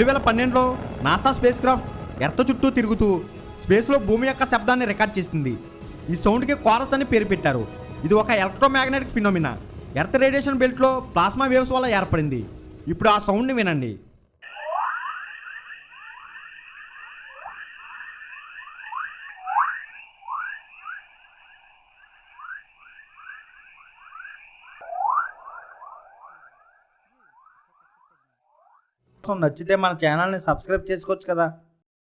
2012లో NASA space craft earth చుట్టూ తిరుగుతూ స్పేస్లో భూమి యొక్క శబ్దాన్ని రికార్డ్ చేసింది. ఈ సౌండ్కి కోరస్ అని పేరు పెట్టారు. ఇది ఒక ఎలక్ట్రోమాగ్నెటిక్ ఫినోమినా. ఎర్త్ రేడియేషన్ బెల్ట్లో ప్లాస్మా వేవ్స్ వల్ల ఏర్పడింది. ఇప్పుడు ఆ సౌండ్ని వినండి. నచ్చితే మన ఛానల్ని సబ్స్క్రైబ్ చేసుకోవచ్చు కదా.